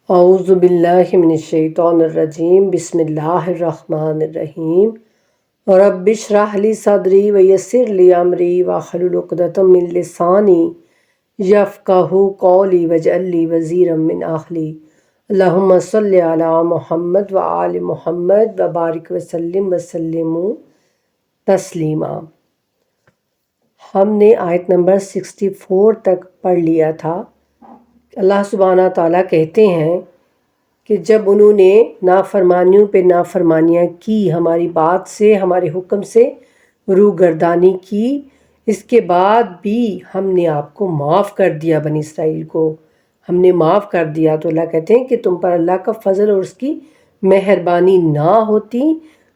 اعوذ باللہ من الشیطان الرجیم بسم اللہ الرحمن الرحیم رب اشرح لی صدری ویسر لی امری واحلل عقدۃ من لسانی یفقہوا قولی واجعل لی وزیرا من اہلی اللہم صلی علی محمد وآل محمد وبارک وسلم تسلیما۔ ہم نے آیت نمبر 64 تک پڑھ لیا تھا۔ اللہ سبحانہ تعالیٰ کہتے ہیں کہ جب انہوں نے نافرمانیوں پہ نافرمانیاں کی، ہماری بات سے، ہمارے حکم سے روگردانی کی، اس کے بعد بھی ہم نے آپ کو معاف کر دیا، بنی اسرائیل کو ہم نے معاف کر دیا، تو اللہ کہتے ہیں کہ تم پر اللہ کا فضل اور اس کی مہربانی نہ ہوتی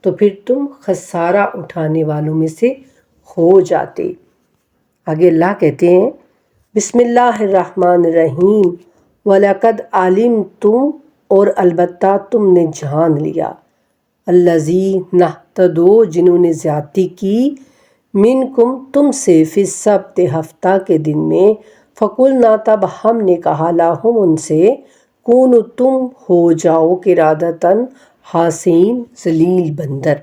تو پھر تم خسارہ اٹھانے والوں میں سے ہو جاتے۔ آگے اللہ کہتے ہیں بسم اللہ الرحمن الرحیم وَلَقَدْ عَلِمْتُمْ، اور البتہ تم نے جان لیا، الَّذِينَ اهْتَدَوْا، جنہوں نے زیادتی کی، منکم تم سے، فی السبت ہفتہ کے دن میں، فَقُلْنَا، تب ہم نے کہا، لَهُمْ ان سے، کونوا تم ہو جاؤ، قِرَادَةً خاسئین، ذلیل بندر،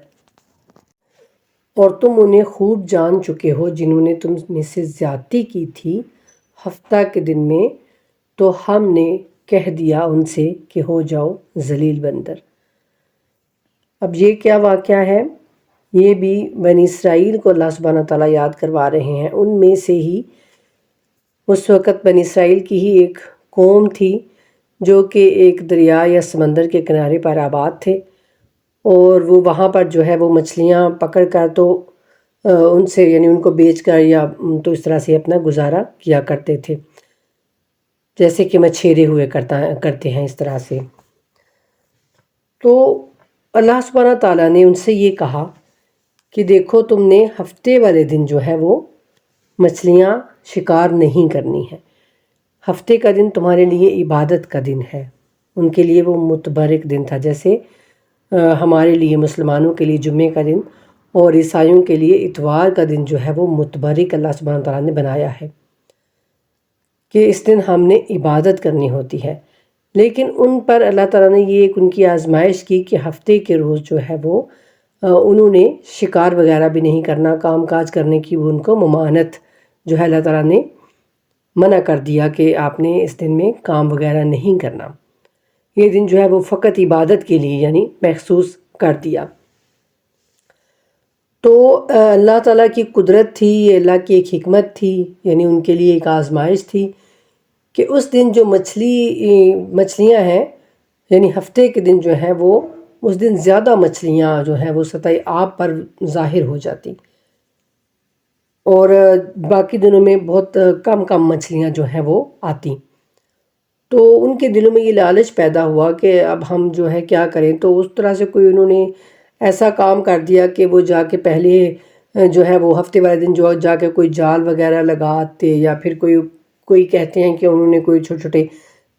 اور تم انہیں خوب جان چکے ہو جنہوں نے تم میں سے زیادتی کی تھی ہفتہ کے دن میں، تو ہم نے کہہ دیا ان سے کہ ہو جاؤ ذلیل بندر۔ اب یہ کیا واقعہ ہے؟ یہ بھی بنی اسرائیل کو اللہ سبحانہ تعالیٰ یاد کروا رہے ہیں۔ ان میں سے ہی اس وقت بنی اسرائیل کی ہی ایک قوم تھی جو کہ ایک دریا یا سمندر کے کنارے پر آباد تھے، اور وہ وہاں پر جو ہے وہ مچھلیاں پکڑ کر تو ان سے، یعنی ان کو بیچ کر یا تو اس طرح سے اپنا گزارا کیا کرتے تھے، جیسے کہ مچھیرے ہوئے کرتے ہیں اس طرح سے۔ تو اللہ سبحانہ تعالیٰ نے ان سے یہ کہا کہ دیکھو، تم نے ہفتے والے دن جو ہے وہ مچھلیاں شکار نہیں کرنی ہے۔ ہفتے کا دن تمہارے لیے عبادت کا دن ہے، ان کے لیے وہ متبرک دن تھا، جیسے ہمارے لیے مسلمانوں کے لیے جمعے کا دن اور عیسائیوں کے لیے اتوار کا دن جو ہے وہ متبرک اللہ سبحانہ تعالیٰ نے بنایا ہے کہ اس دن ہم نے عبادت کرنی ہوتی ہے۔ لیکن ان پر اللہ تعالیٰ نے یہ ایک ان کی آزمائش کی کہ ہفتے کے روز جو ہے وہ انہوں نے شکار وغیرہ بھی نہیں کرنا، کام کاج کرنے کی وہ ان کو ممانعت جو ہے اللہ تعالیٰ نے منع کر دیا کہ آپ نے اس دن میں کام وغیرہ نہیں کرنا۔ یہ دن جو ہے وہ فقط عبادت کے لیے یعنی مخصوص کر دیا۔ تو اللہ تعالیٰ کی قدرت تھی، یہ اللہ کی ایک حکمت تھی، یعنی ان کے لیے ایک آزمائش تھی کہ اس دن جو مچھلیاں ہیں، یعنی ہفتے کے دن جو ہے وہ اس دن زیادہ مچھلیاں جو ہیں وہ سطح آب پر ظاہر ہو جاتی، اور باقی دنوں میں بہت کم مچھلیاں جو ہیں وہ آتی۔ تو ان کے دلوں میں یہ لالچ پیدا ہوا کہ اب ہم جو ہے کیا کریں، تو اس طرح سے کوئی انہوں نے ایسا کام کر دیا کہ وہ جا کے پہلے جو ہے وہ ہفتے والے دن جو جا کے کوئی جال وغیرہ لگاتے، یا پھر کوئی کہتے ہیں کہ انہوں نے کوئی چھوٹے چھوٹے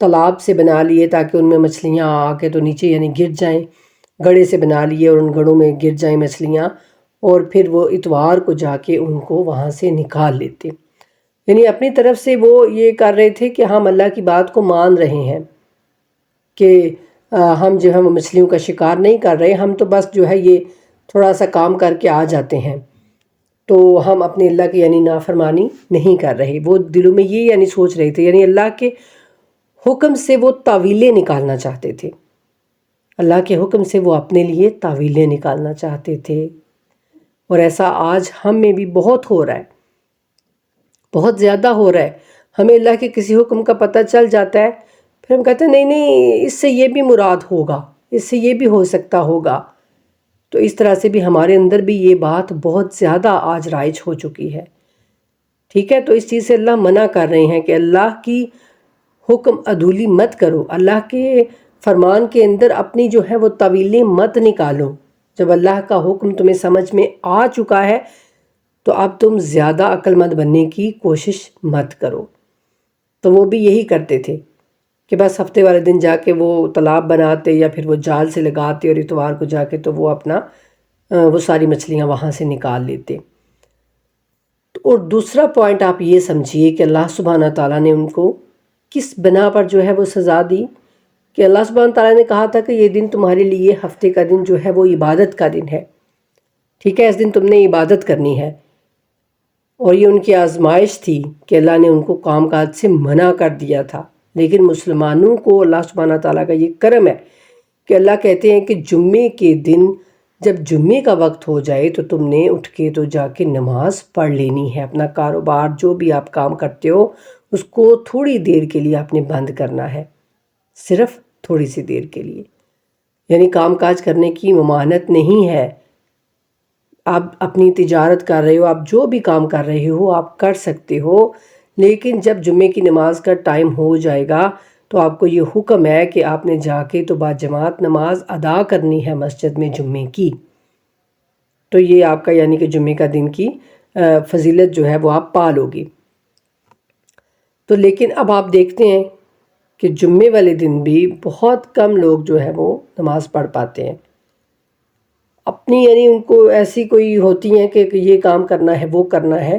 تالاب سے بنا لیے تاکہ ان میں مچھلیاں آ کے تو نیچے یعنی گر جائیں، گڑھے سے بنا لیے اور ان گڑھوں میں گر جائیں مچھلیاں، اور پھر وہ اتوار کو جا کے ان کو وہاں سے نکال لیتے، یعنی اپنی طرف سے وہ یہ کر رہے تھے کہ ہم اللہ کی بات کو مان رہے ہیں کہ ہم جو ہے وہ مچھلیوں کا شکار نہیں کر رہے، ہم تو بس جو ہے یہ تھوڑا سا کام کر کے آ جاتے ہیں، تو ہم اپنے اللہ کی یعنی نافرمانی نہیں کر رہے۔ وہ دلوں میں یہ یعنی سوچ رہے تھے، یعنی اللہ کے حکم سے وہ تعویلیں نکالنا چاہتے تھے، اللہ کے حکم سے وہ اپنے لیے تعویلیں نکالنا چاہتے تھے، اور ایسا آج ہم میں بھی بہت ہو رہا ہے، بہت زیادہ ہو رہا ہے۔ ہمیں اللہ کے کسی حکم کا پتہ چل جاتا ہے، پھر ہم کہتے ہیں نہیں اس سے یہ بھی مراد ہوگا، اس سے یہ بھی ہو سکتا ہوگا، تو اس طرح سے بھی ہمارے اندر بھی یہ بات بہت زیادہ آج رائج ہو چکی ہے، ٹھیک ہے؟ تو اس چیز سے اللہ منع کر رہے ہیں کہ اللہ کی حکم عدولی مت کرو، اللہ کے فرمان کے اندر اپنی جو ہے وہ تعویلیں مت نکالو۔ جب اللہ کا حکم تمہیں سمجھ میں آ چکا ہے تو اب تم زیادہ عقل مند بننے کی کوشش مت کرو۔ تو وہ بھی یہی کرتے تھے کہ بس ہفتے والے دن جا کے وہ تالاب بناتے یا پھر وہ جال سے لگاتے، اور اتوار کو جا کے تو وہ اپنا وہ ساری مچھلیاں وہاں سے نکال لیتے۔ اور دوسرا پوائنٹ آپ یہ سمجھیے کہ اللہ سبحانہ تعالیٰ نے ان کو کس بنا پر جو ہے وہ سزا دی کہ اللہ سبحانہ تعالیٰ نے کہا تھا کہ یہ دن تمہارے لیے ہفتے کا دن جو ہے وہ عبادت کا دن ہے، ٹھیک ہے، اس دن تم نے عبادت کرنی ہے، اور یہ ان کی آزمائش تھی کہ اللہ نے ان کو کام کاج سے منع کر دیا تھا۔ لیکن مسلمانوں کو اللہ سبحانہ تعالیٰ کا یہ کرم ہے کہ اللہ کہتے ہیں کہ جمعے کے دن جب جمعے کا وقت ہو جائے تو تم نے اٹھ کے تو جا کے نماز پڑھ لینی ہے، اپنا کاروبار جو بھی آپ کام کرتے ہو اس کو تھوڑی دیر کے لیے آپ نے بند کرنا ہے، صرف تھوڑی سی دیر کے لیے، یعنی کام کاج کرنے کی ممانعت نہیں ہے۔ آپ اپنی تجارت کر رہے ہو، آپ جو بھی کام کر رہے ہو آپ کر سکتے ہو، لیکن جب جمعے کی نماز کا ٹائم ہو جائے گا تو آپ کو یہ حکم ہے کہ آپ نے جا کے تو باجماعت نماز ادا کرنی ہے مسجد میں جمعے کی۔ تو یہ آپ کا یعنی کہ جمعے کا دن کی فضیلت جو ہے وہ آپ پا لو گی۔ تو لیکن اب آپ دیکھتے ہیں کہ جمعے والے دن بھی بہت کم لوگ جو ہے وہ نماز پڑھ پاتے ہیں، اپنی یعنی ان کو ایسی کوئی ہوتی ہیں کہ یہ کام کرنا ہے وہ کرنا ہے،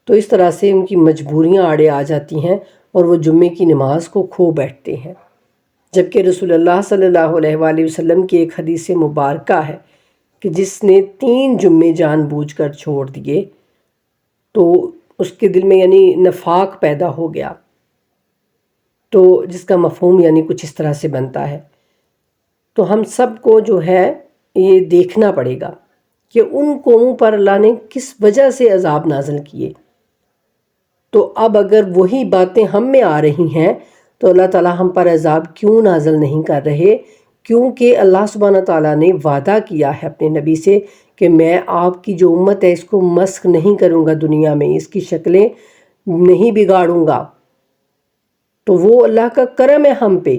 تو اس طرح سے ان کی مجبوریاں آڑے آ جاتی ہیں اور وہ جمعے کی نماز کو کھو بیٹھتے ہیں۔ جبکہ رسول اللہ صلی اللہ علیہ وآلہ وسلم کی ایک حدیث مبارکہ ہے کہ جس نے 3 جمعے جان بوجھ کر چھوڑ دیے تو اس کے دل میں یعنی نفاق پیدا ہو گیا، تو جس کا مفہوم یعنی کچھ اس طرح سے بنتا ہے۔ تو ہم سب کو جو ہے یہ دیکھنا پڑے گا کہ ان قوموں پر اللہ نے کس وجہ سے عذاب نازل کیے، تو اب اگر وہی باتیں ہم میں آ رہی ہیں تو اللہ تعالیٰ ہم پر عذاب کیوں نازل نہیں کر رہے؟ کیونکہ اللہ سبحانہ تعالیٰ نے وعدہ کیا ہے اپنے نبی سے کہ میں آپ کی جو امت ہے اس کو مسخ نہیں کروں گا، دنیا میں اس کی شکلیں نہیں بگاڑوں گا۔ تو وہ اللہ کا کرم ہے ہم پہ،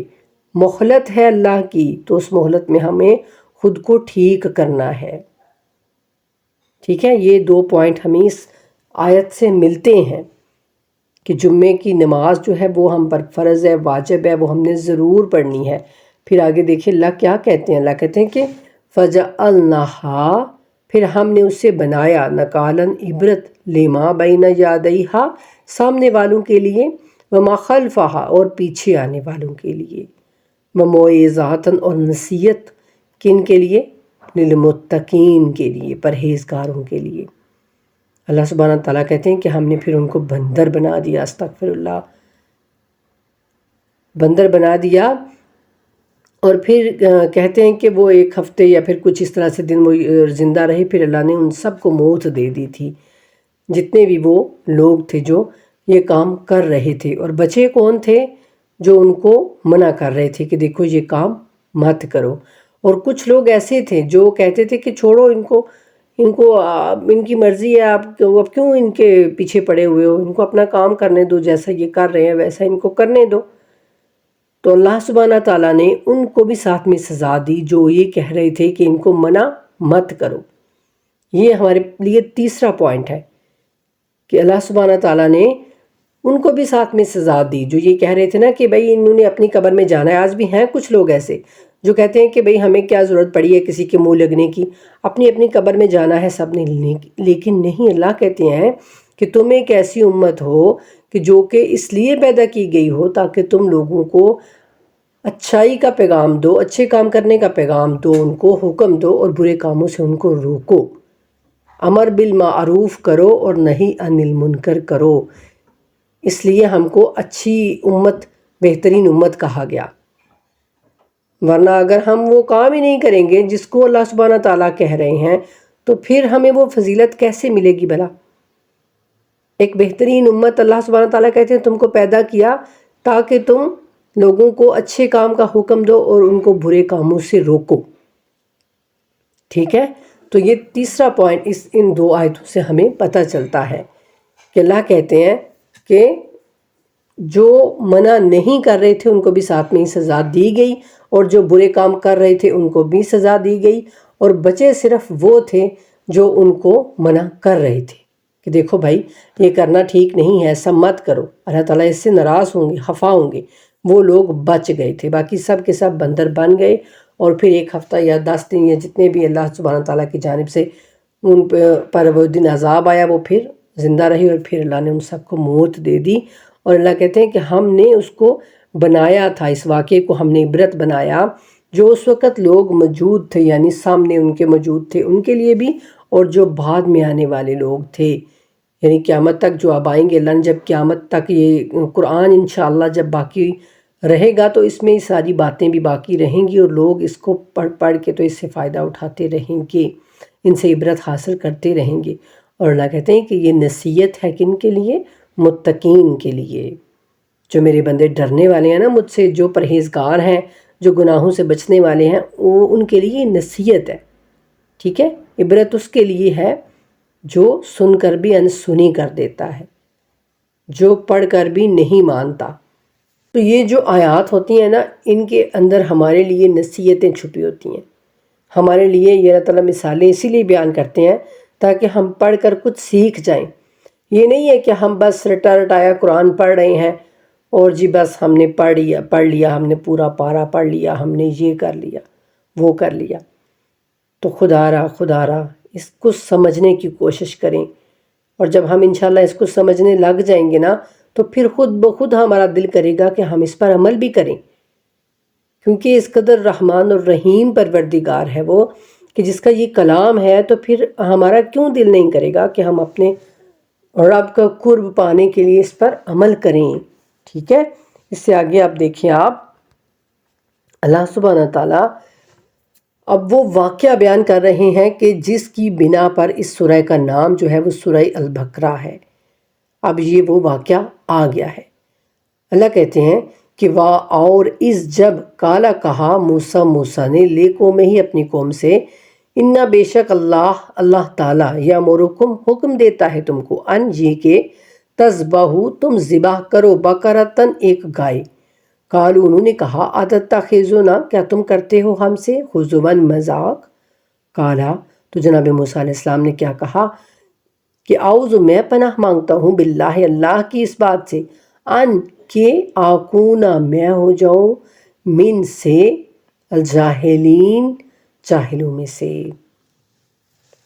مہلت ہے اللہ کی، تو اس مہلت میں ہمیں خود کو ٹھیک کرنا ہے، ٹھیک ہے۔ یہ 2 پوائنٹ ہمیں اس آیت سے ملتے ہیں کہ جمعے کی نماز جو ہے وہ ہم پر فرض ہے، واجب ہے، وہ ہم نے ضرور پڑھنی ہے۔ پھر آگے دیکھیں اللہ کیا کہتے ہیں، اللہ کہتے ہیں کہ فَجَعَلْنَاهَا، پھر ہم نے اسے بنایا، نَقَالًا عبرت، لِمَا بَيْنَ يَدَيْهَا، سامنے والوں کے لیے، وَمَا خَلْفَهَا، اور پیچھے آنے والوں کے لیے، وَمَوْعِظَةً، اور نصیحت کن کے لیے؟ لِلْمُتَّقِينَ کے لیے، پرہیزگاروں کے لیے۔ اللہ سبحانہ تعالیٰ کہتے ہیں کہ ہم نے پھر ان کو بندر بنا دیا، استغفر اللہ، بندر بنا دیا، اور پھر کہتے ہیں کہ وہ 1 ہفتے یا پھر کچھ اس طرح سے دن وہ زندہ رہے، پھر اللہ نے ان سب کو موت دے دی تھی، جتنے بھی وہ لوگ تھے جو یہ کام کر رہے تھے، اور بچے کون تھے؟ جو ان کو منع کر رہے تھے کہ دیکھو یہ کام مت کرو، اور کچھ لوگ ایسے تھے جو کہتے تھے کہ چھوڑو ان کو ان کی مرضی ہے، آپ اب کیوں ان کے پیچھے پڑے ہوئے ہو، ان کو اپنا کام کرنے دو، جیسا یہ کر رہے ہیں ویسا ان کو کرنے دو۔ تو اللہ سبحانہ تعالیٰ نے ان کو بھی ساتھ میں سزا دی جو یہ کہہ رہے تھے کہ ان کو منع مت کرو۔ یہ ہمارے لیے تیسرا پوائنٹ ہے کہ اللہ سبحانہ تعالیٰ نے ان کو بھی ساتھ میں سزا دی جو یہ کہہ رہے تھے نا کہ بھئی انہوں نے اپنی قبر میں جانا ہے۔ آج بھی ہیں کچھ لوگ ایسے جو کہتے ہیں کہ بھئی ہمیں کیا ضرورت پڑی ہے کسی کے منہ لگنے کی، اپنی اپنی قبر میں جانا ہے سب نے، لیکن نہیں، اللہ کہتے ہیں کہ تم ایک ایسی امت ہو کہ جو کہ اس لیے پیدا کی گئی ہو تاکہ تم لوگوں کو اچھائی کا پیغام دو، اچھے کام کرنے کا پیغام دو، ان کو حکم دو اور برے کاموں سے ان کو روکو، امر بالمعروف کرو اور نہی عن المنکر کرو۔ اس لیے ہم کو اچھی امت، بہترین امت کہا گیا، ورنہ اگر ہم وہ کام ہی نہیں کریں گے جس کو اللہ سبحانہ تعالیٰ کہہ رہے ہیں تو پھر ہمیں وہ فضیلت کیسے ملے گی بھلا؟ ایک بہترین امت اللہ سبحانہ تعالیٰ کہتے ہیں تم کو پیدا کیا تاکہ تم لوگوں کو اچھے کام کا حکم دو اور ان کو برے کاموں سے روکو، ٹھیک ہے۔ تو یہ تیسرا پوائنٹ ان 2 آیتوں سے ہمیں پتہ چلتا ہے کہ اللہ کہتے ہیں کہ جو منع نہیں کر رہے تھے ان کو بھی ساتھ میں ہی سزا دی گئی، اور جو برے کام کر رہے تھے ان کو بھی سزا دی گئی، اور بچے صرف وہ تھے جو ان کو منع کر رہے تھے کہ دیکھو بھائی یہ کرنا ٹھیک نہیں ہے، ایسا مت کرو، اللہ تعالیٰ اس سے ناراض ہوں گے، خفا ہوں گے۔ وہ لوگ بچ گئے تھے، باقی سب کے سب بندر بن گئے، اور پھر 1 ہفتہ یا 10 دن یا جتنے بھی اللہ سبحانہ تعالیٰ کی جانب سے ان پر وہ دن عذاب آیا، وہ پھر زندہ رہی، اور پھر اللہ نے ان سب کو موت دے دی۔ اور اللہ کہتے ہیں کہ ہم نے اس کو بنایا تھا، اس واقعے کو ہم نے عبرت بنایا جو اس وقت لوگ موجود تھے، یعنی سامنے ان کے موجود تھے ان کے لیے بھی، اور جو بعد میں آنے والے لوگ تھے، یعنی قیامت تک جو اب آئیں گے۔ اللہ نے جب قیامت تک یہ قرآن انشاءاللہ جب باقی رہے گا تو اس میں ساری باتیں بھی باقی رہیں گی، اور لوگ اس کو پڑھ کے تو اس سے فائدہ اٹھاتے رہیں گے، ان سے عبرت حاصل کرتے رہیں گے۔ اور اللہ کہتے ہیں کہ یہ نصیحت ہے کن کے لیے؟ متقین کے لیے، جو میرے بندے ڈرنے والے ہیں نا مجھ سے، جو پرہیزگار ہیں، جو گناہوں سے بچنے والے ہیں، وہ ان کے لیے نصیحت ہے، ٹھیک ہے۔ عبرت اس کے لیے ہے جو سن کر بھی انسنی کر دیتا ہے، جو پڑھ کر بھی نہیں مانتا۔ تو یہ جو آیات ہوتی ہیں نا، ان کے اندر ہمارے لیے نصیحتیں چھپی ہوتی ہیں، ہمارے لیے یہ اللہ تعالیٰ مثالیں اسی لیے بیان کرتے ہیں تاکہ ہم پڑھ کر کچھ سیکھ جائیں۔ یہ نہیں ہے کہ ہم بس رٹا رٹایا قرآن پڑھ رہے ہیں اور جی بس ہم نے پڑھ لیا، ہم نے پورا پارہ پڑھ لیا، ہم نے یہ کر لیا وہ کر لیا۔ تو خدا را اس کو سمجھنے کی کوشش کریں، اور جب ہم انشاءاللہ اس کو سمجھنے لگ جائیں گے نا تو پھر خود بخود ہمارا دل کرے گا کہ ہم اس پر عمل بھی کریں، کیونکہ اس قدر رحمان اور رحیم پروردگار ہے وہ کہ جس کا یہ کلام ہے، تو پھر ہمارا کیوں دل نہیں کرے گا کہ ہم اپنے رب کا قرب پانے کے لیے اس پر عمل کریں، ٹھیک ہے۔ اس سے آگے آپ دیکھیں، اللہ سبحانہ تعالیٰ اب وہ واقعہ بیان کر رہے ہیں کہ جس کی بنا پر اس سورہ کا نام جو ہے وہ سورہ البقرہ ہے۔ اب یہ وہ واقعہ آ گیا ہے۔ اللہ کہتے ہیں کہ اور اس جب کالا کہا موسیٰ نے لے قوم ہی اپنی قوم سے، انا بے شک اللہ تعالیٰ یامرکم حکم دیتا ہے تم کو، ان یہ کہ تذبحوا تم ذبح کرو بقرۃ ایک گائے۔ قالوا انہوں نے کہا اتتخذنا کیا تم کرتے ہو ہم سے ہزوا مذاق۔ قالا تو جناب موسیٰ علیہ السلام نے کیا کہا کہ اعوذ میں پناہ مانگتا ہوں باللہ اللہ کی اس بات سے، ان کہ آکونا میں ہو جاؤں من سے الجاہلین جاہلوں میں سے۔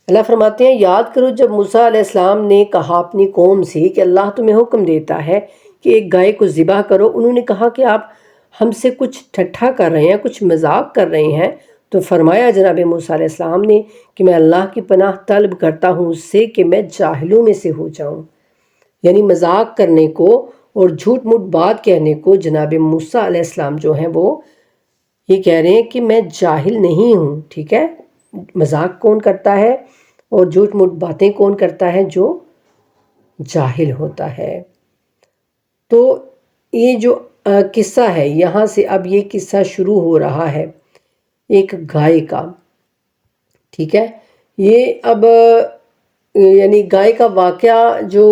اللہ فرماتے ہیں یاد کرو جب موسیٰ علیہ السلام نے کہا اپنی قوم سے کہ اللہ تمہیں حکم دیتا ہے کہ ایک گائے کو ذبح کرو، انہوں نے کہا کہ آپ ہم سے کچھ ٹھٹھا کر رہے ہیں، کچھ مذاق کر رہے ہیں۔ تو فرمایا جناب موسیٰ علیہ السلام نے کہ میں اللہ کی پناہ طلب کرتا ہوں اس سے کہ میں جاہلوں میں سے ہو جاؤں، یعنی مذاق کرنے کو اور جھوٹ موٹ بات کہنے کو جناب موسیٰ علیہ السلام جو ہیں وہ یہ کہہ رہے ہیں کہ میں جاہل نہیں ہوں، ٹھیک ہے۔ مذاق کون کرتا ہے اور جھوٹ موٹ باتیں کون کرتا ہے؟ جو جاہل ہوتا ہے۔ تو یہ جو قصہ ہے، یہاں سے اب یہ قصہ شروع ہو رہا ہے ایک گائے کا، ٹھیک ہے۔ یہ اب یعنی گائے کا واقعہ جو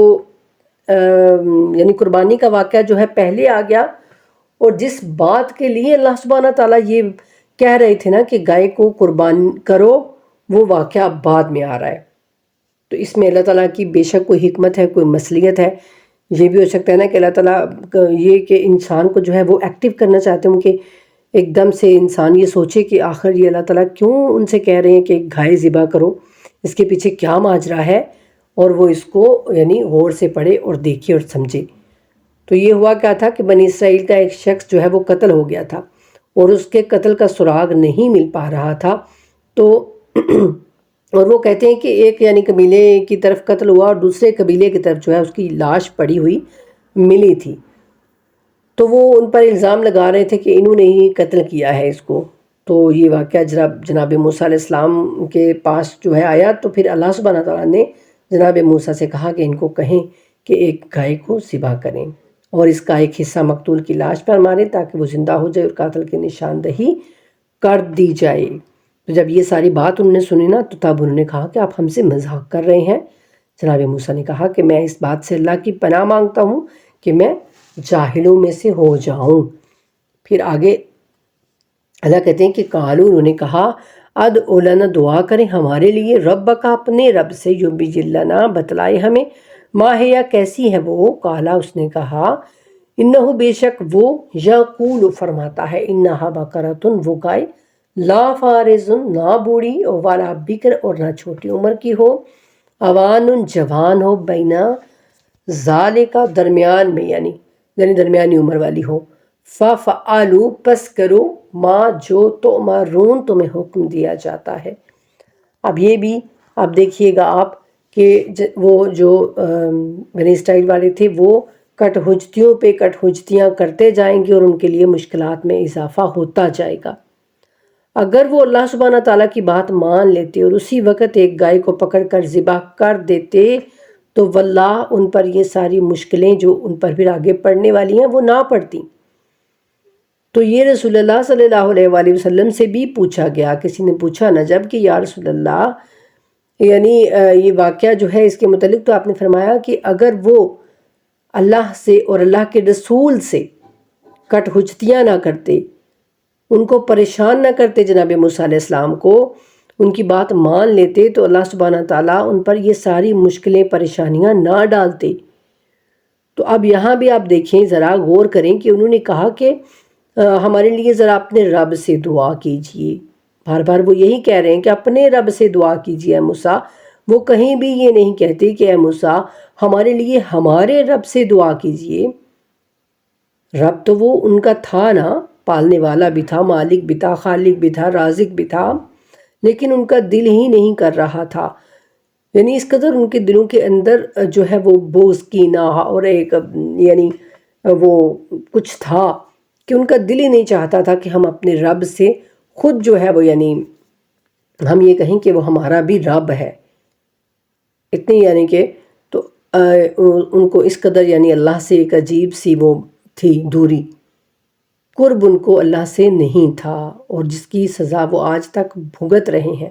یعنی قربانی کا واقعہ جو ہے پہلے آ گیا، اور جس بات کے لیے اللہ سبحانہ تعالیٰ یہ کہہ رہے تھے نا کہ گائے کو قربان کرو، وہ واقعہ بعد میں آ رہا ہے۔ تو اس میں اللہ تعالیٰ کی بے شک کوئی حکمت ہے، کوئی مصلحت ہے۔ یہ بھی ہو سکتا ہے نا کہ اللہ تعالیٰ یہ کہ انسان کو جو ہے وہ ایکٹیو کرنا چاہتے ہیں کہ ایک دم سے انسان یہ سوچے کہ آخر یہ اللہ تعالیٰ کیوں ان سے کہہ رہے ہیں کہ گائے ذبح کرو، اس کے پیچھے کیا ماجرا ہے، اور وہ اس کو یعنی غور سے پڑھے اور دیکھے اور سمجھے۔ تو یہ ہوا کیا تھا کہ بنی اسرائیل کا ایک شخص جو ہے وہ قتل ہو گیا تھا، اور اس کے قتل کا سراغ نہیں مل پا رہا تھا۔ تو اور وہ کہتے ہیں کہ ایک یعنی قبیلے کی طرف قتل ہوا اور دوسرے قبیلے کی طرف جو ہے اس کی لاش پڑی ہوئی ملی تھی۔ تو وہ ان پر الزام لگا رہے تھے کہ انہوں نے ہی قتل کیا ہے اس کو۔ تو یہ واقعہ جناب موسیٰ علیہ السلام کے پاس جو ہے آیا، تو پھر اللہ سبحانہ تعالیٰ نے جناب موسیٰ سے کہا کہ ان کو کہیں کہ ایک گائے کو ذبح کریں اور اس کا ایک حصہ مقتول کی لاش پر ماریں تاکہ وہ زندہ ہو جائے اور قاتل کی نشاندہی کر دی جائے۔ تو جب یہ ساری بات انہوں نے سنی نا، تو تب انہوں نے کہا کہ آپ ہم سے مذاق کر رہے ہیں۔ جناب موسیٰ نے کہا کہ میں اس بات سے اللہ کی پناہ مانگتا ہوں کہ میں جاہلوں میں سے ہو جاؤں۔ پھر آگے اللہ کہتے ہیں کہ قالوا انہوں نے کہا ادع لنا دعا کریں ہمارے لیے ربک اپنے رب سے، یبین لنا بتلائے ہمیں، ما ہی کیسی ہے وہ، قالا اس نے کہا انہو بے شک وہ، یقول فرماتا ہے، انہا بقرۃ وہ گائے، لا فارض نہ بوڑھی، ولا بکر اور نہ چھوٹی عمر کی ہو، اوان جوان ہو، بینا ذالکا درمیان میں یعنی درمیانی عمر والی ہو، فَفَعَلُوا پس کرو ما جو تؤمرون تمہیں حکم دیا جاتا ہے۔ اب یہ بھی اب دیکھیے گا آپ کہ وہ جو بنی اسرائیل والے تھے وہ کٹ حجتیوں پہ کٹ حجتیاں کرتے جائیں گے اور ان کے لیے مشکلات میں اضافہ ہوتا جائے گا۔ اگر وہ اللہ سبحانہ تعالیٰ کی بات مان لیتے اور اسی وقت ایک گائے کو پکڑ کر ذبح کر دیتے تو واللہ ان پر یہ ساری مشکلیں جو ان پر پھر آگے پڑنے والی ہیں وہ نہ پڑتی۔ تو یہ رسول اللہ صلی اللہ علیہ وآلہ وسلم سے بھی پوچھا گیا، کسی نے پوچھا نا جب کہ یا رسول اللہ یعنی یہ واقعہ جو ہے اس کے متعلق، تو آپ نے فرمایا کہ اگر وہ اللہ سے اور اللہ کے رسول سے کٹ حجتیاں نہ کرتے، ان کو پریشان نہ کرتے جناب موسیٰ علیہ السلام کو، ان کی بات مان لیتے تو اللہ سبحانہ تعالیٰ ان پر یہ ساری مشکلیں پریشانیاں نہ ڈالتے۔ تو اب یہاں بھی آپ دیکھیں، ذرا غور کریں کہ انہوں نے کہا کہ ہمارے لیے ذرا اپنے رب سے دعا کیجئے۔ بار بار وہ یہی کہہ رہے ہیں کہ اپنے رب سے دعا کیجئے اے موسیٰ۔ وہ کہیں بھی یہ نہیں کہتے کہ اے موسیٰ ہمارے لیے ہمارے رب سے دعا کیجئے۔ رب تو وہ ان کا تھا نا، پالنے والا بھی تھا، مالک بھی تھا، خالق بھی تھا، رازق بھی تھا، لیکن ان کا دل ہی نہیں کر رہا تھا۔ یعنی اس قدر ان کے دلوں کے اندر جو ہے وہ بغض، کینہ اور ایک یعنی وہ کچھ تھا کہ ان کا دل ہی نہیں چاہتا تھا کہ ہم اپنے رب سے خود جو ہے وہ یعنی ہم یہ کہیں کہ وہ ہمارا بھی رب ہے، اتنی یعنی کہ تو ان کو اس قدر یعنی اللہ سے ایک عجیب سی وہ تھی دوری، قرب ان کو اللہ سے نہیں تھا، اور جس کی سزا وہ آج تک بھگت رہے ہیں۔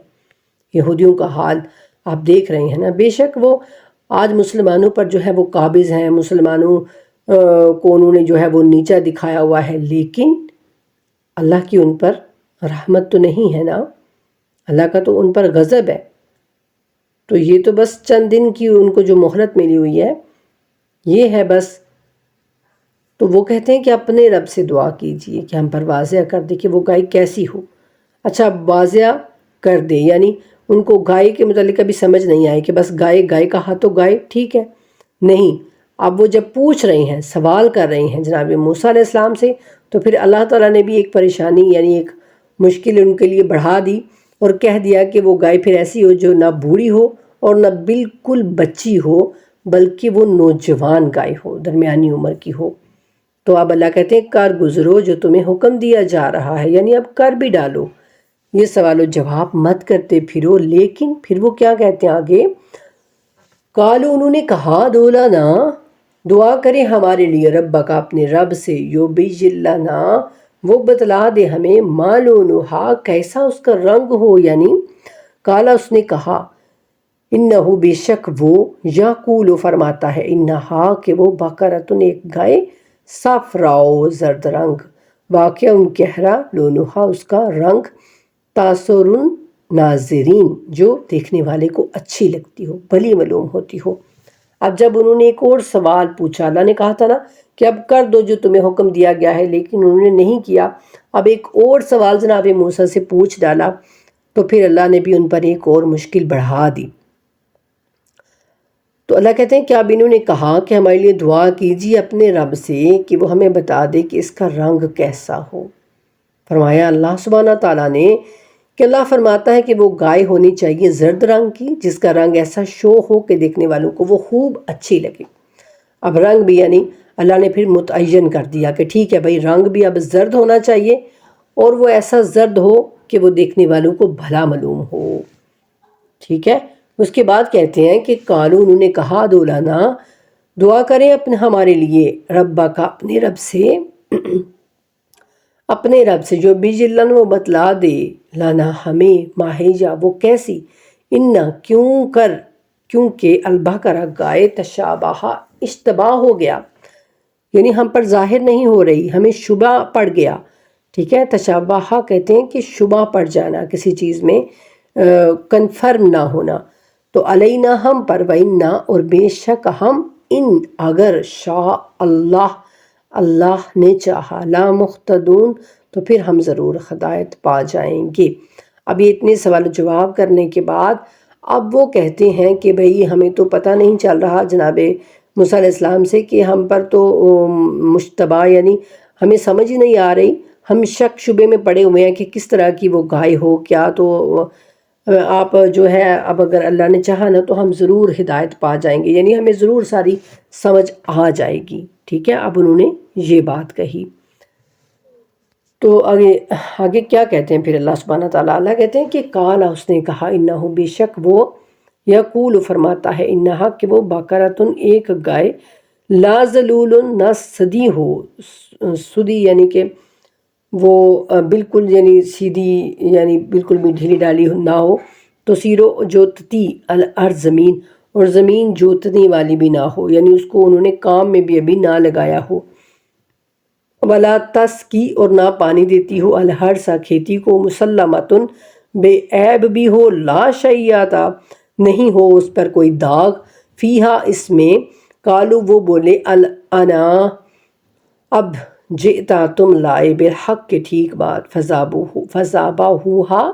یہودیوں کا حال آپ دیکھ رہے ہیں نا، بے شک وہ آج مسلمانوں پر جو ہے وہ قابض ہیں، مسلمانوں کو انہوں نے جو ہے وہ نیچا دکھایا ہوا ہے، لیکن اللہ کی ان پر رحمت تو نہیں ہے نا، اللہ کا تو ان پر غضب ہے۔ تو یہ تو بس چند دن کی ان کو جو مہلت ملی ہوئی ہے یہ ہے بس۔ تو وہ کہتے ہیں کہ اپنے رب سے دعا کیجئے کہ ہم پر واضح کر دے کہ وہ گائے کیسی ہو۔ اچھا واضح کر دے، یعنی ان کو گائے کے متعلق ابھی سمجھ نہیں آئے کہ بس گائے کہا تو گائے ٹھیک ہے، نہیں۔ اب وہ جب پوچھ رہے ہیں، سوال کر رہے ہیں جناب موسیٰ علیہ السلام سے، تو پھر اللہ تعالیٰ نے بھی ایک پریشانی یعنی ایک مشکل ان کے لیے بڑھا دی اور کہہ دیا کہ وہ گائے پھر ایسی ہو جو نہ بوڑھی ہو اور نہ بالکل بچی ہو، بلکہ وہ نوجوان گائے ہو، درمیانی عمر کی ہو۔ تو اب اللہ کہتے ہیں کر گزرو جو تمہیں حکم دیا جا رہا ہے، یعنی اب کر بھی ڈالو، یہ سوال و جواب مت کرتے پھرو۔ لیکن پھر وہ کیا کہتے ہیں آگے، قالو انہوں نے کہا دولانا دعا کریں ہمارے لیے ربک اپنے رب سے، یبین لنا وہ بتلا دے ہمیں، ما لونہا کیسا اس کا رنگ ہو، یعنی کالا اس نے کہا، انہو بے شک وہ، یقول فرماتا ہے، انہا کہ وہ بقرۃ ایک گائے، صفراء زرد رنگ، واقعہ گہرا، لونہا اس کا رنگ، تاثر ناظرین جو دیکھنے والے کو اچھی لگتی ہو، بھلی معلوم ہوتی ہو۔ اب جب انہوں نے ایک اور سوال پوچھا، اللہ نے کہا تھا نا کہ اب کر دو جو تمہیں حکم دیا گیا ہے، لیکن انہوں نے نہیں کیا، اب ایک اور سوال جناب موسیٰ سے پوچھ ڈالا، تو پھر اللہ نے بھی ان پر ایک اور مشکل بڑھا دی۔ تو اللہ کہتے ہیں کہ اب انہوں نے کہا کہ ہمارے لیے دعا کیجیے اپنے رب سے کہ وہ ہمیں بتا دے کہ اس کا رنگ کیسا ہو۔ فرمایا اللہ سبحانہ تعالیٰ نے کہ اللہ فرماتا ہے کہ وہ گائے ہونی چاہیے زرد رنگ کی، جس کا رنگ ایسا شو ہو کہ دیکھنے والوں کو وہ خوب اچھی لگے۔ اب رنگ بھی یعنی اللہ نے پھر متعین کر دیا کہ ٹھیک ہے بھائی، رنگ بھی اب زرد ہونا چاہیے، اور وہ ایسا زرد ہو کہ وہ دیکھنے والوں کو بھلا معلوم ہو، ٹھیک ہے۔ اس کے بعد کہتے ہیں کہ قالو انہوں نے کہا دولانا دعا کریں اپنے ہمارے لیے ربا کا اپنے رب سے، اپنے رب سے جو بجلن وہ بتلا دے لانا ہمیں ماہیجا وہ کیسی، انا کیونکہ البقرہ گائے تشابہ اشتباہ ہو گیا، یعنی ہم پر ظاہر نہیں ہو رہی، ہمیں شبہ پڑ گیا، ٹھیک ہے۔ تشابہ کہتے ہیں کہ شبہ پڑ جانا، کسی چیز میں کنفرم نہ ہونا۔ تو علینا ہم پر، وَإِنَّا اور بے شک ہم، ان اگر شاء اللہ نے چاہا، لا مختدون تو پھر ہم ضرور ہدایت پا جائیں گے۔ اب یہ اتنے سوال و جواب کرنے کے بعد اب وہ کہتے ہیں کہ بھئی ہمیں تو پتہ نہیں چل رہا جناب موسیٰ علیہ السلام سے کہ ہم پر تو مشتبہ یعنی ہمیں سمجھ ہی نہیں آ رہی، ہم شک شبے میں پڑے ہوئے ہیں کہ کس طرح کی وہ گائے ہو کیا. تو آپ جو ہے اب اگر اللہ نے چاہا نا تو ہم ضرور ہدایت پا جائیں گے، یعنی ہمیں ضرور ساری سمجھ آ جائے گی. ٹھیک ہے، اب انہوں نے یہ بات کہی. تو آگے کیا کہتے ہیں پھر اللہ سبحانہ تعالیٰ؟ اللہ کہتے ہیں کہ قالا، اس نے کہا، انہو، بے شک وہ، یقول، فرماتا ہے، انہا، کہ وہ، بقرۃ، ایک گائے، لا ذلول، نہ سدی ہو. سدی یعنی کہ وہ بالکل یعنی سیدھی، یعنی بالکل بھی ڈھیلی ڈالی نہ ہو. تو سیرو، جوتتی، الارض، زمین، اور زمین جوتنے والی بھی نہ ہو، یعنی اس کو انہوں نے کام میں بھی ابھی نہ لگایا ہو. ولا تسقی، اور نہ پانی دیتی ہو، الحرث، کھیتی کو، مسلمتن، بے عیب بھی ہو، لا شیاتا، نہیں ہو اس پر کوئی داغ، فیہا، اس میں. قالو، وہ بولے، الانا، اب، جئتا، تم لائے، بالحق، کے ٹھیک بات. فذبحوہا،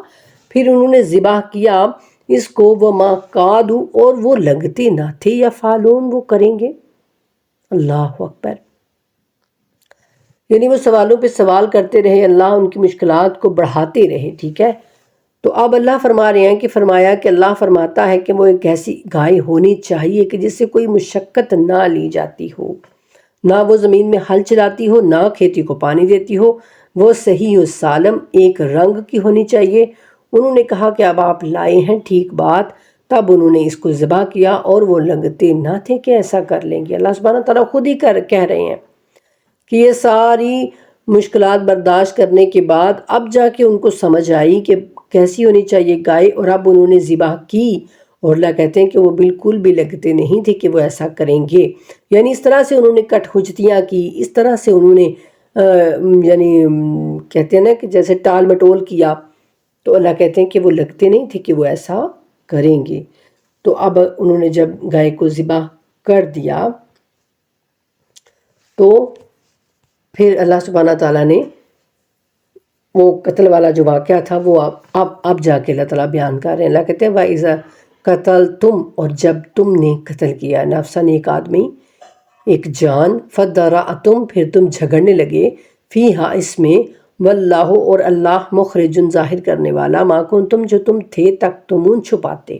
پھر انہوں نے ذبح کیا اس کو، وما کادوا، اور وہ لگتے نہ تھے، یفعلون، وہ کریں گے. اللہ اکبر. یعنی وہ سوالوں پہ سوال کرتے رہے، اللہ ان کی مشکلات کو بڑھاتے رہے. ٹھیک ہے، تو اب اللہ فرما رہے ہیں کہ فرمایا کہ اللہ فرماتا ہے کہ وہ ایک ایسی گائے ہونی چاہیے کہ جس سے کوئی مشقت نہ لی جاتی ہو، نہ وہ زمین میں ہل چلاتی ہو، نہ کھیتی کو پانی دیتی ہو. وہ صحیح و سالم، ایک رنگ کی ہونی چاہیے. انہوں نے کہا کہ اب آپ لائے ہیں ٹھیک بات. تب انہوں نے اس کو ذبح کیا اور وہ لگتے نہ تھے کہ ایسا کر لیں گے. اللہ سبحانہ تعالیٰ خود ہی کہہ رہے ہیں کہ یہ ساری مشکلات برداشت کرنے کے بعد اب جا کے ان کو سمجھ آئی کہ کیسی ہونی چاہیے گائے، اور اب انہوں نے ذبح کی. اور اللہ کہتے ہیں کہ وہ بالکل بھی لگتے نہیں تھے کہ وہ ایسا کریں گے. یعنی اس طرح سے انہوں نے کٹ حجتیاں کی، اس طرح سے انہوں نے یعنی کہتے ہیں نا کہ جیسے ٹال مٹول کیا. تو اللہ کہتے ہیں کہ وہ لگتے نہیں تھے کہ وہ ایسا کریں گے. تو اب انہوں نے جب گائے کو ذبح کر دیا تو پھر اللہ سبحانہ تعالیٰ نے وہ قتل والا جو واقعہ تھا وہ اب جا کے اللہ تعالیٰ بیان کر رہے ہیں. اللہ کہتے ہیں وَإِذَا قَتَلْتُمْ، اور جب تم نے قتل کیا، نفساً، ایک آدمی، ایک جان، فَدَرَأْتُمْ، پھر تم جھگڑنے لگے، فیہا، اس میں، واللہ، اور اللہ، مخرجن، ظاہر کرنے والا، ما کنتم، جو تم تھے، تکتمون، چھپاتے.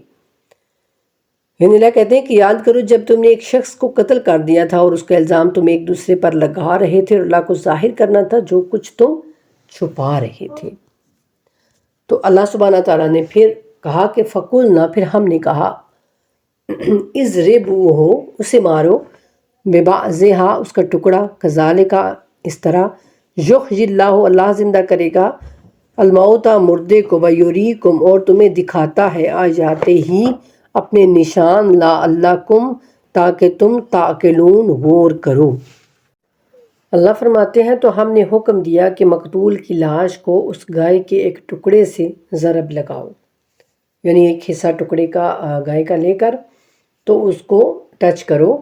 یعنی اللہ کہتے ہیں کہ یاد کرو جب تم نے ایک شخص کو قتل کر دیا تھا اور اس کا الزام تم ایک دوسرے پر لگا رہے تھے، اور اللہ کو ظاہر کرنا تھا جو کچھ تم چھپا رہے تھے. تو اللہ سبحانہ تعالیٰ نے پھر کہا کہ فَقُلْنَا، پھر ہم نے کہا، اضربوہ، اسے مارو، ببعضہا، اس کا ٹکڑا، کذالک، اس طرح، یحیی اللہ، اللہ زندہ کرے گا، الموتیٰ، مردے کو، ویریکم، اور تمہیں دکھاتا ہے، آیاتہ ہی، اپنے نشان، لعلکم، تاکہ تم تعقلون، غور کرو. اللہ فرماتے ہیں تو ہم نے حکم دیا کہ مقتول کی لاش کو اس گائے کے ایک ٹکڑے سے ضرب لگاؤ، یعنی ایک حصہ ٹکڑے کا گائے کا لے کر تو اس کو ٹچ کرو.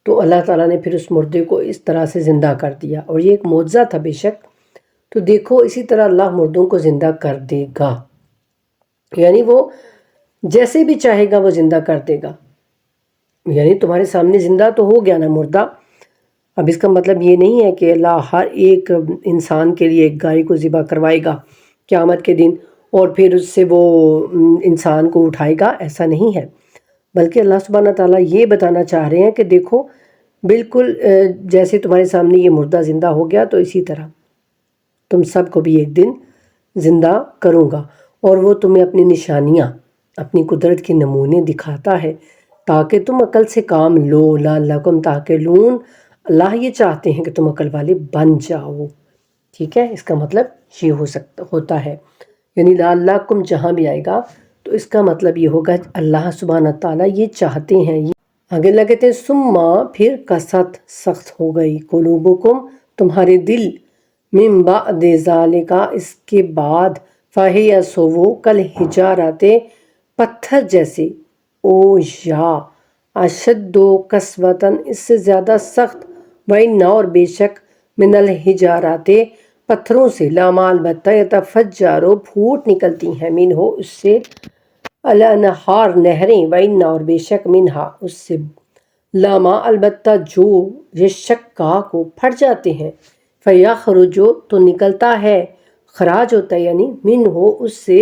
تو اللہ تعالیٰ نے پھر اس مردے کو اس طرح سے زندہ کر دیا، اور یہ ایک معجزہ تھا بے شک. تو دیکھو اسی طرح اللہ مردوں کو زندہ کر دے گا، یعنی وہ جیسے بھی چاہے گا وہ زندہ کر دے گا. یعنی تمہارے سامنے زندہ تو ہو گیا نا مردہ. اب اس کا مطلب یہ نہیں ہے کہ اللہ ہر ایک انسان کے لیے ایک گائے کو ذبح کروائے گا قیامت کے دن اور پھر اس سے وہ انسان کو اٹھائے گا، ایسا نہیں ہے. بلکہ اللہ سبحانہ تعالیٰ یہ بتانا چاہ رہے ہیں کہ دیکھو بالکل جیسے تمہارے سامنے یہ مردہ زندہ ہو گیا تو اسی طرح تم سب کو بھی ایک دن زندہ کروں گا، اور وہ تمہیں اپنی نشانیاں، اپنی قدرت کے نمونے دکھاتا ہے تاکہ تم عقل سے کام لو، لعلکم تعقلون. اللہ یہ چاہتے ہیں کہ تم عقل والے بن جاؤ. ٹھیک ہے، اس کا مطلب یہ ہوتا ہے، یعنی لعلکم جہاں بھی آئے گا تو اس کا مطلب یہ ہوگا اللہ سبحانہ تعالیٰ یہ چاہتے ہیں. آگے اللہ کہتے ہیں ثم، پھر قست، سخت ہو گئی، قلوبکم، تمہارے دل، من بعد ذالک، اس کے بعد، فہی، سو وہ، کالحجارۃ، پتھر جیسے، او یا اشد قسوۃ، اس سے زیادہ سخت، وَإِنَّ، اور بے شک، من الحجارات، پتھروں سے، لما، البتہ، یتفجر، پھوٹ نکلتی ہیں، منہ، اس سے، الانہار، نہریں، وَإِنَّ، اور بے شک، منہا، اس سے، لما، البتہ، جو یشقاق، پھٹ جاتے ہیں، فیخرج تو نکلتا ہے، خراج ہوتا ہے یعنی من ہو اس سے،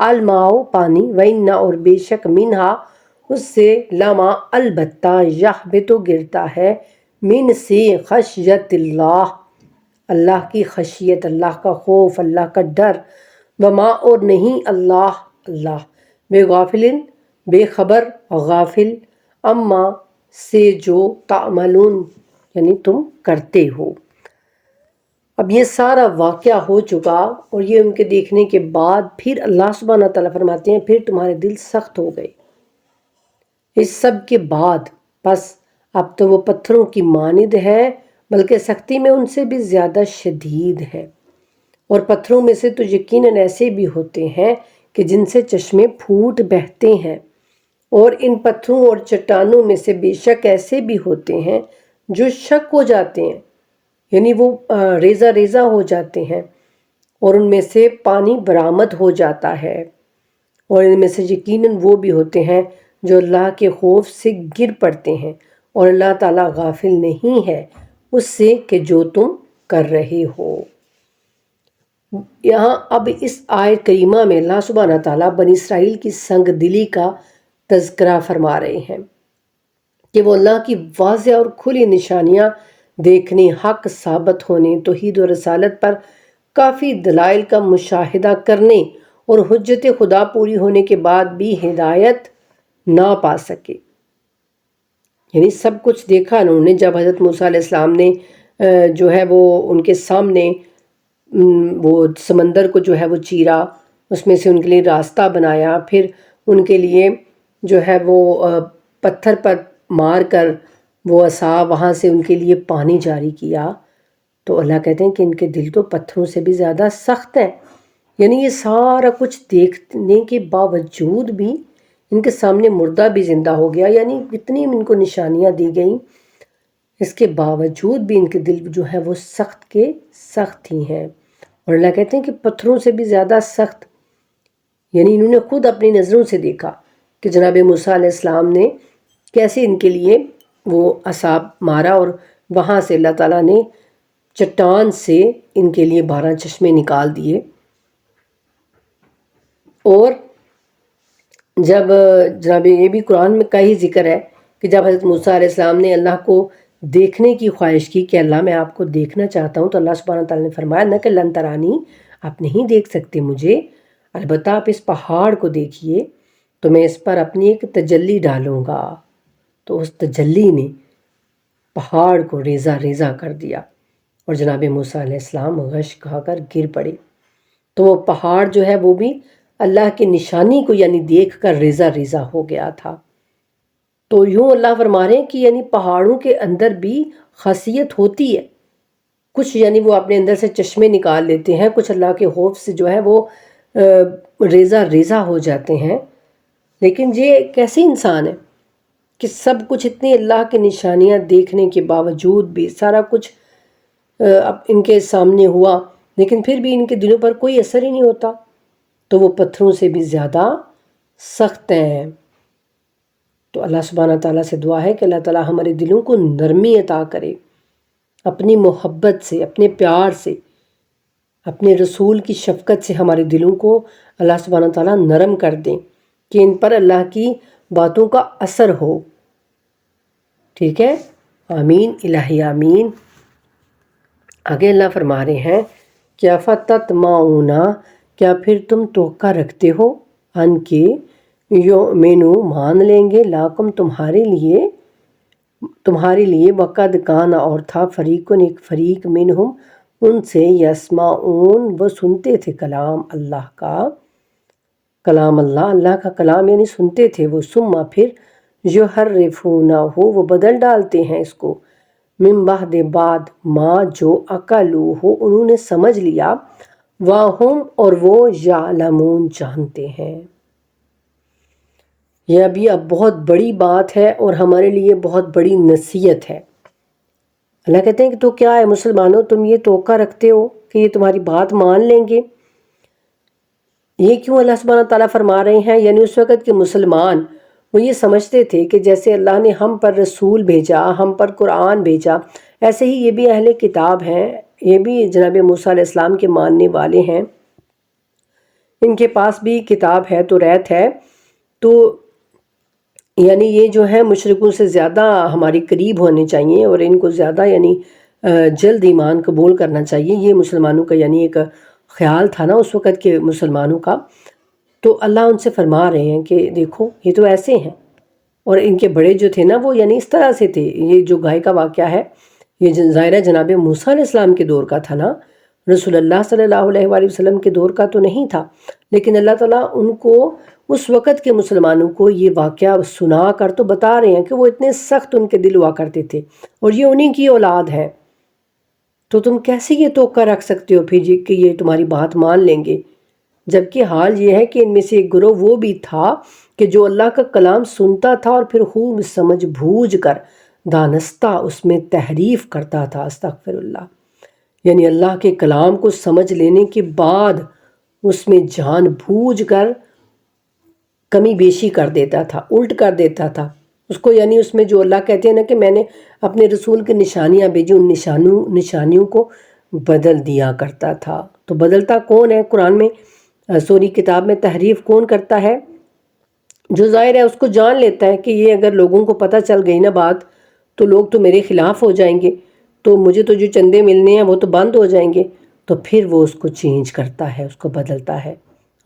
الماء پانی، وَإِنَّ اور بے شک منہا اس سے، لما البتہ، یحبط گرتا ہے، من سے، خشیت اللہ اللہ کی خشیت، اللہ کا خوف، اللہ کا ڈر، وما اور نہیں اللہ بے غافل بے خبر، غافل، اما سے جو، تعملون یعنی تم کرتے ہو۔ اب یہ سارا واقعہ ہو چکا اور یہ ان کے دیکھنے کے بعد پھر اللہ سبحانہ تعالیٰ فرماتے ہیں پھر تمہارے دل سخت ہو گئے اس سب کے بعد، بس اب تو وہ پتھروں کی مانند ہے، بلکہ سختی میں ان سے بھی زیادہ شدید ہے۔ اور پتھروں میں سے تو یقیناً ایسے بھی ہوتے ہیں کہ جن سے چشمے پھوٹ بہتے ہیں، اور ان پتھروں اور چٹانوں میں سے بے شک ایسے بھی ہوتے ہیں جو شک ہو جاتے ہیں، یعنی وہ ریزہ ریزہ ہو جاتے ہیں، اور ان میں سے پانی برآمد ہو جاتا ہے، اور ان میں سے یقیناً وہ بھی ہوتے ہیں جو اللہ کے خوف سے گر پڑتے ہیں، اور اللہ تعالیٰ غافل نہیں ہے اس سے کہ جو تم کر رہے ہو۔ یہاں اب اس آیت کریمہ میں اللہ سبحانہ تعالیٰ بنی اسرائیل کی سنگ دلی کا تذکرہ فرما رہے ہیں کہ وہ اللہ کی واضح اور کھلی نشانیاں دیکھنے، حق ثابت ہونے، توحید و رسالت پر کافی دلائل کا مشاہدہ کرنے اور حجت خدا پوری ہونے کے بعد بھی ہدایت نہ پا سکے، یعنی سب کچھ دیکھا انہوں نے جب حضرت موسیٰ علیہ السلام نے جو ہے وہ ان کے سامنے وہ سمندر کو جو ہے وہ چیرا، اس میں سے ان کے لیے راستہ بنایا، پھر ان کے لیے جو ہے وہ پتھر پر مار کر وہ عصا وہاں سے ان کے لیے پانی جاری کیا، تو اللہ کہتے ہیں کہ ان کے دل تو پتھروں سے بھی زیادہ سخت ہیں۔ یعنی یہ سارا کچھ دیکھنے کے باوجود بھی ان کے سامنے مردہ بھی زندہ ہو گیا، یعنی اتنی ان کو نشانیاں دی گئیں، اس کے باوجود بھی ان کے دل جو ہے وہ سخت کے سخت ہی ہیں، اور اللہ کہتے ہیں کہ پتھروں سے بھی زیادہ سخت، یعنی انہوں نے خود اپنی نظروں سے دیکھا کہ جناب موسیٰ علیہ السلام نے کیسے ان کے لیے وہ عصا مارا، اور وہاں سے اللہ تعالیٰ نے چٹان سے ان کے لیے 12 چشمے نکال دیے۔ اور جب جناب یہ بھی قرآن میں کا ہی ذکر ہے کہ جب حضرت موسیٰ علیہ السلام نے اللہ کو دیکھنے کی خواہش کی کہ اللہ میں آپ کو دیکھنا چاہتا ہوں، تو اللہ سبحانہ تعالیٰ نے فرمایا نہ کہ لن ترانی، آپ نہیں دیکھ سکتے مجھے، البتہ آپ اس پہاڑ کو دیکھیے تو میں اس پر اپنی ایک تجلی ڈالوں گا۔ تو اس تجلی نے پہاڑ کو ریزہ ریزہ کر دیا، اور جناب موسیٰ علیہ السلام غش کھا کر گر پڑے، تو وہ پہاڑ جو ہے وہ بھی اللہ کی نشانی کو یعنی دیکھ کر ریزہ ریزہ ہو گیا تھا۔ تو یوں اللہ فرما رہے ہیں کہ یعنی پہاڑوں کے اندر بھی خاصیت ہوتی ہے، کچھ یعنی وہ اپنے اندر سے چشمے نکال لیتے ہیں، کچھ اللہ کے خوف سے جو ہے وہ ریزہ ریزہ ہو جاتے ہیں، لیکن یہ کیسے انسان ہے کہ سب کچھ اتنی اللہ کی نشانیاں دیکھنے کے باوجود بھی سارا کچھ اب ان کے سامنے ہوا، لیکن پھر بھی ان کے دلوں پر کوئی اثر ہی نہیں ہوتا، تو وہ پتھروں سے بھی زیادہ سخت ہیں۔ تو اللہ سبحانہ تعالیٰ سے دعا ہے کہ اللہ تعالیٰ ہمارے دلوں کو نرمی عطا کرے، اپنی محبت سے، اپنے پیار سے، اپنے رسول کی شفقت سے ہمارے دلوں کو اللہ سبحانہ تعالیٰ نرم کر دیں کہ ان پر اللہ کی باتوں کا اثر ہو۔ ٹھیک ہے، آمین الہی آمین۔ آگے اللہ فرما رہے ہیں کیا فتطمعون، کیا پھر تم توقع رکھتے ہو ان کے یؤمنو مان لیں گے، لاکم تمہارے لیے، وقد کان اور تھا، فریقن ایک فریق، منہم ان سے، یسمعون وہ سنتے تھے کلام اللہ کا، کلام اللہ کا کلام یعنی سنتے تھے وہ، ثم پھر یحرفونہ وہ بدل ڈالتے ہیں اس کو، من بعد بعد ما جو اکلوہ انہوں نے سمجھ لیا، وہم اور وہ یعلمون جانتے ہیں۔ یہ اب بہت بڑی بات ہے اور ہمارے لیے بہت بڑی نصیحت ہے۔ اللہ کہتے ہیں کہ تو کیا ہے مسلمانوں، تم یہ توقع رکھتے ہو کہ یہ تمہاری بات مان لیں گے؟ یہ کیوں اللہ سبحانہ تعالیٰ فرما رہے ہیں؟ یعنی اس وقت کے مسلمان وہ یہ سمجھتے تھے کہ جیسے اللہ نے ہم پر رسول بھیجا، ہم پر قرآن بھیجا، ایسے ہی یہ بھی اہل کتاب ہیں، یہ بھی جناب موسیٰ علیہ السلام کے ماننے والے ہیں، ان کے پاس بھی کتاب ہے، توریت ہے، تو یعنی یہ جو ہے مشرکوں سے زیادہ ہماری قریب ہونے چاہیے اور ان کو زیادہ یعنی جلد ایمان قبول کرنا چاہیے۔ یہ مسلمانوں کا یعنی ایک خیال تھا نا اس وقت کے مسلمانوں کا۔ تو اللہ ان سے فرما رہے ہیں کہ دیکھو یہ تو ایسے ہیں، اور ان کے بڑے جو تھے نا وہ یعنی اس طرح سے تھے۔ یہ جو گائے کا واقعہ ہے یہ ظاہرہ جناب موسیٰ علیہ السلام کے دور کا تھا نا، رسول اللہ صلی اللہ علیہ وآلہ وسلم کے دور کا تو نہیں تھا، لیکن اللہ تعالیٰ ان کو اس وقت کے مسلمانوں کو یہ واقعہ سنا کر تو بتا رہے ہیں کہ وہ اتنے سخت ان کے دل ہوا کرتے تھے، اور یہ انہی کی اولاد ہے، تو تم کیسے یہ توقع رکھ سکتے ہو پھر کہ یہ تمہاری بات مان لیں گے؟ جبکہ حال یہ ہے کہ ان میں سے ایک گروہ وہ بھی تھا کہ جو اللہ کا کلام سنتا تھا اور پھر خوب سمجھ بوجھ کر دانستہ اس میں تحریف کرتا تھا۔ استغفر اللہ، یعنی اللہ کے کلام کو سمجھ لینے کے بعد اس میں جان بوجھ کر کمی بیشی کر دیتا تھا، الٹ کر دیتا تھا اس کو، یعنی اس میں جو اللہ کہتے ہیں نا کہ میں نے اپنے رسول کی نشانیاں بھیجی، ان نشانیوں کو بدل دیا کرتا تھا۔ تو بدلتا کون ہے؟ قرآن میں سوری کتاب میں تحریف کون کرتا ہے؟ جو ظاہر ہے اس کو جان لیتا ہے کہ یہ اگر لوگوں کو پتہ چل گئی نا بات تو لوگ تو میرے خلاف ہو جائیں گے، تو مجھے تو جو چندے ملنے ہیں وہ تو بند ہو جائیں گے، تو پھر وہ اس کو چینج کرتا ہے، اس کو بدلتا ہے۔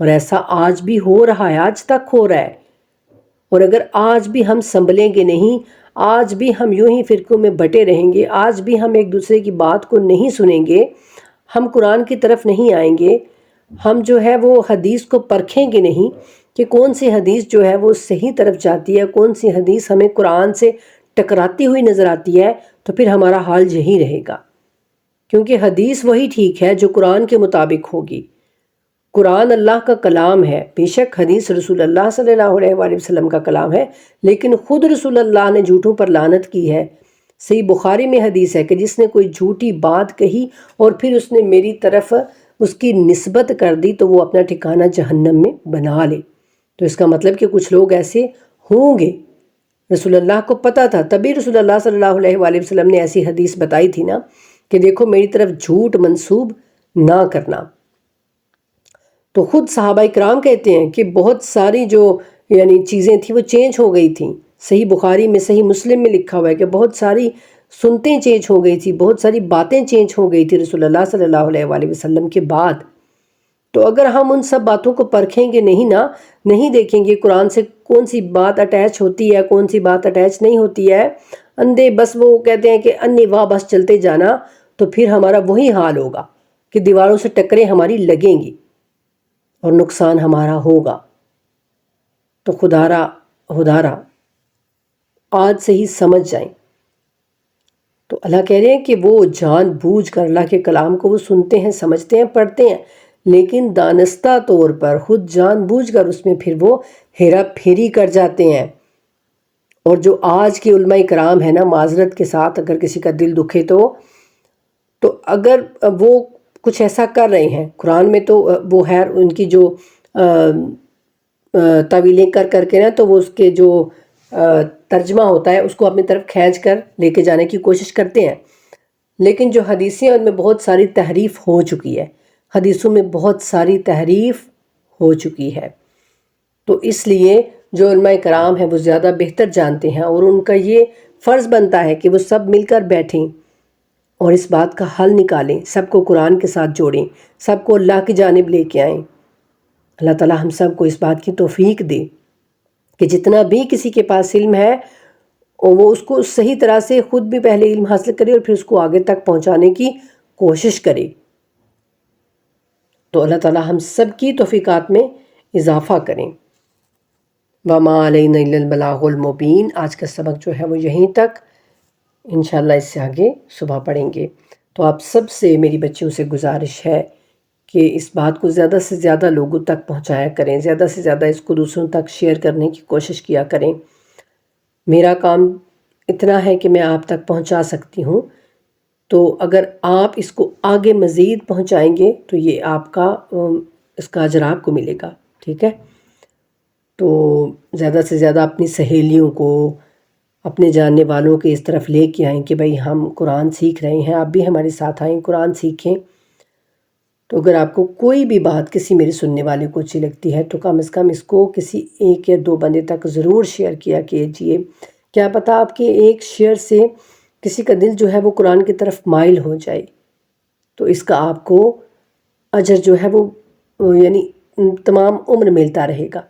اور ایسا آج بھی ہو رہا ہے، آج تک ہو رہا ہے، اور اگر آج بھی ہم سنبھلیں گے نہیں، آج بھی ہم یوں ہی فرقوں میں بٹے رہیں گے، آج بھی ہم ایک دوسرے کی بات کو نہیں سنیں گے، ہم قرآن کی طرف نہیں آئیں گے، ہم جو ہے وہ حدیث کو پرکھیں گے نہیں کہ کون سی حدیث جو ہے وہ صحیح طرف جاتی ہے، کون سی حدیث ہمیں قرآن سے ٹکراتی ہوئی نظر آتی ہے، تو پھر ہمارا حال یہی رہے گا، کیونکہ حدیث وہی ٹھیک ہے جو قرآن کے مطابق ہوگی۔ قرآن اللہ کا کلام ہے، بے شک حدیث رسول اللہ صلی اللہ علیہ وآلہ وسلم کا کلام ہے، لیکن خود رسول اللہ نے جھوٹوں پر لعنت کی ہے۔ صحیح بخاری میں حدیث ہے کہ جس نے کوئی جھوٹی بات کہی اور پھر اس نے میری طرف اس کی نسبت کر دی تو وہ اپنا ٹھکانہ جہنم میں بنا لے۔ تو اس کا مطلب کہ کچھ لوگ ایسے ہوں گے، رسول اللہ کو پتہ تھا، تبھی رسول اللہ صلی اللہ علیہ وآلہ وسلم نے ایسی حدیث بتائی تھی نا کہ دیکھو میری طرف جھوٹ منسوب نہ کرنا۔ تو خود صحابہ کرام کہتے ہیں کہ بہت ساری جو یعنی چیزیں تھیں وہ چینج ہو گئی تھیں۔ صحیح بخاری میں، صحیح مسلم میں لکھا ہوا ہے کہ بہت ساری سنتیں چینج ہو گئی تھی، بہت ساری باتیں چینج ہو گئی تھی رسول اللہ صلی اللہ علیہ وآلہ وسلم کے بعد۔ تو اگر ہم ان سب باتوں کو پرکھیں گے نہیں دیکھیں گے قرآن سے کون سی بات اٹیچ ہوتی ہے، کون سی بات اٹیچ نہیں ہوتی ہے، اندھے بس وہ کہتے ہیں کہ اندھے واہ بس چلتے جانا، تو پھر ہمارا وہی حال ہوگا کہ دیواروں سے ٹکریں ہماری لگیں گی اور نقصان ہمارا ہوگا۔ تو خدارا آج سے ہی سمجھ جائیں۔ تو اللہ کہہ رہے ہیں کہ وہ جان بوجھ کر اللہ کے کلام کو وہ سنتے ہیں، سمجھتے ہیں، پڑھتے ہیں، لیکن دانستہ طور پر خود جان بوجھ کر اس میں پھر وہ ہیرا پھیری کر جاتے ہیں۔ اور جو آج کے علماء کرام ہیں نا، معذرت کے ساتھ اگر کسی کا دل دکھے تو اگر وہ کچھ ایسا کر رہے ہیں، قرآن میں تو وہ ہے ان کی جو تعویلیں کر کے نا، تو وہ اس کے جو ترجمہ ہوتا ہے اس کو اپنی طرف کھینچ کر لے کے جانے کی کوشش کرتے ہیں، لیکن جو حدیثیں ان میں بہت ساری تحریف ہو چکی ہے، حدیثوں میں بہت ساری تحریف ہو چکی ہے۔ تو اس لیے جو علماء کرام ہیں وہ زیادہ بہتر جانتے ہیں، اور ان کا یہ فرض بنتا ہے کہ وہ سب مل کر بیٹھیں اور اس بات کا حل نکالیں، سب کو قرآن کے ساتھ جوڑیں، سب کو اللہ کی جانب لے کے آئیں۔ اللہ تعالی ہم سب کو اس بات کی توفیق دے کہ جتنا بھی کسی کے پاس علم ہے وہ اس کو صحیح طرح سے خود بھی پہلے علم حاصل کرے اور پھر اس کو آگے تک پہنچانے کی کوشش کرے۔ تو اللہ تعالی ہم سب کی توفیقات میں اضافہ کریں۔ وَمَا عَلَيْنَا إِلَّا الْبَلَاغُ الْمُبِينُ۔ آج کا سبق جو ہے وہ یہیں تک، انشاءاللہ اس سے آگے صبح پڑھیں گے۔ تو آپ سب سے میری بچیوں سے گزارش ہے کہ اس بات کو زیادہ سے زیادہ لوگوں تک پہنچایا کریں، زیادہ سے زیادہ اس کو دوسروں تک شیئر کرنے کی کوشش کیا کریں۔ میرا کام اتنا ہے کہ میں آپ تک پہنچا سکتی ہوں، تو اگر آپ اس کو آگے مزید پہنچائیں گے تو یہ آپ کا اس کا اجر آپ کو ملے گا، ٹھیک ہے؟ تو زیادہ سے زیادہ اپنی سہیلیوں کو، اپنے جاننے والوں کے اس طرف لے کے آئیں کہ بھئی ہم قرآن سیکھ رہے ہیں، آپ بھی ہمارے ساتھ آئیں، قرآن سیکھیں۔ تو اگر آپ کو کوئی بھی بات کسی میرے سننے والے کو اچھی لگتی ہے تو کم از کم اس کو کسی ایک یا دو بندے تک ضرور شیئر کیا کیجیے۔ کیا پتہ آپ کے ایک شیئر سے کسی کا دل جو ہے وہ قرآن کی طرف مائل ہو جائے، تو اس کا آپ کو اجر جو ہے وہ یعنی تمام عمر ملتا رہے گا۔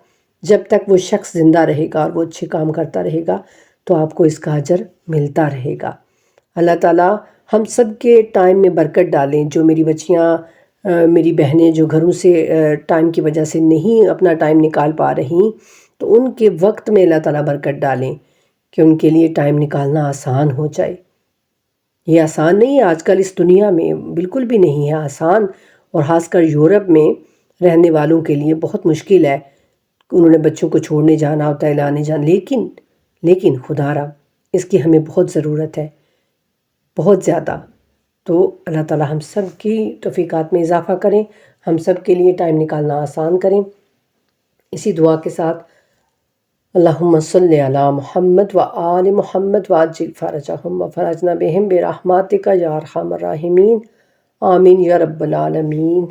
جب تک وہ شخص زندہ رہے گا اور وہ اچھے کام کرتا رہے گا تو آپ کو اس کا اجر ملتا رہے گا۔ اللہ تعالیٰ ہم سب کے ٹائم میں برکت ڈالیں۔ جو میری بچیاں میری بہنیں جو گھروں سے ٹائم کی وجہ سے نہیں اپنا ٹائم نکال پا رہی، تو ان کے وقت میں اللہ تعالیٰ برکت ڈالیں کہ ان کے لیے ٹائم نکالنا آسان ہو جائے۔ یہ آسان نہیں ہے، آج کل اس دنیا میں بالکل بھی نہیں ہے آسان، اور خاص کر یورپ میں رہنے والوں کے لیے بہت مشکل ہے۔ انہوں نے بچوں کو چھوڑنے جانا ہوتا ہے، لانے جانا، لیکن خدا را اس کی ہمیں بہت ضرورت ہے، بہت زیادہ۔ تو اللہ تعالیٰ ہم سب کی توفیقات میں اضافہ کریں، ہم سب کے لیے ٹائم نکالنا آسان کریں۔ اسی دعا کے ساتھ اللہم صلی علی محمد و آل محمد وعجل فرجہم و فرجنا بہم برحمتک یا ارحم الراحمین، آمین یا رب العالمین۔